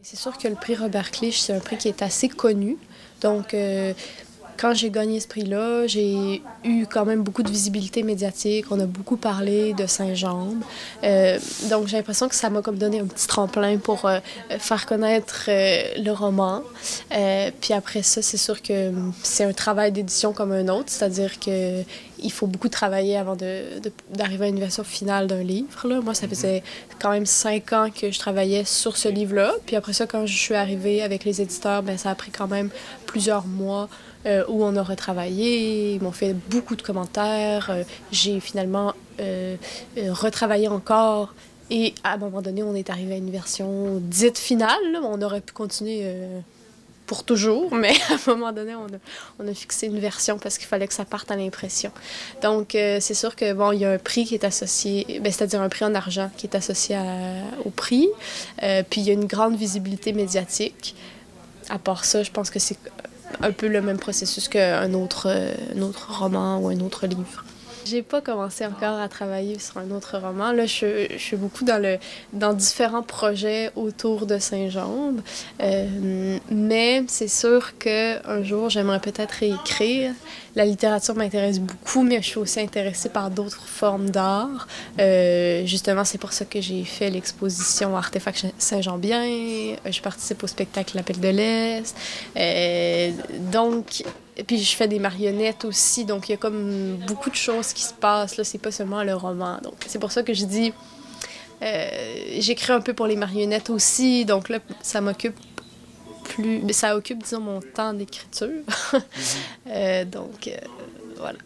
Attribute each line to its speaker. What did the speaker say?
Speaker 1: C'est sûr que le prix Robert Clich, c'est un prix qui est assez connu. Donc, quand j'ai gagné ce prix-là, j'ai eu quand même beaucoup de visibilité médiatique. On a beaucoup parlé de Saint-Jambe. Donc, j'ai l'impression que ça m'a comme donné un petit tremplin pour faire connaître le roman. Puis après ça, c'est sûr que c'est un travail d'édition comme un autre, c'est-à-dire que il faut beaucoup travailler avant d'arriver à une version finale d'un livre. Là. Moi, ça faisait quand même 5 ans que je travaillais sur ce livre-là. Puis après ça, quand je suis arrivée avec les éditeurs, bien, ça a pris quand même plusieurs mois où on a retravaillé. Ils m'ont fait beaucoup de commentaires. J'ai finalement retravaillé encore. Et à un moment donné, on est arrivé à une version dite finale. Là. On aurait pu continuer pour toujours, mais à un moment donné, on a fixé une version parce qu'il fallait que ça parte à l'impression. Donc, c'est sûr que, bon, il y a un prix qui est associé, c'est-à-dire un prix en argent qui est associé au prix, puis il y a une grande visibilité médiatique. À part ça, je pense que c'est un peu le même processus qu'un autre roman ou un autre livre. J'ai pas commencé encore à travailler sur un autre roman. Là, je suis beaucoup dans différents projets autour de Saint-Jambe. Mais c'est sûr qu'un jour, j'aimerais peut-être réécrire. La littérature m'intéresse beaucoup, mais je suis aussi intéressée par d'autres formes d'art. Justement, c'est pour ça que j'ai fait l'exposition Artefacts Saint-Jean-Bien. Je participe au spectacle L'Appel de l'Est. Donc, puis je fais des marionnettes aussi, donc il y a comme beaucoup de choses qui se passent, là, c'est pas seulement le roman. Donc c'est pour ça que je dis, j'écris un peu pour les marionnettes aussi, donc là, ça m'occupe ça occupe, disons, mon temps d'écriture. Donc, voilà.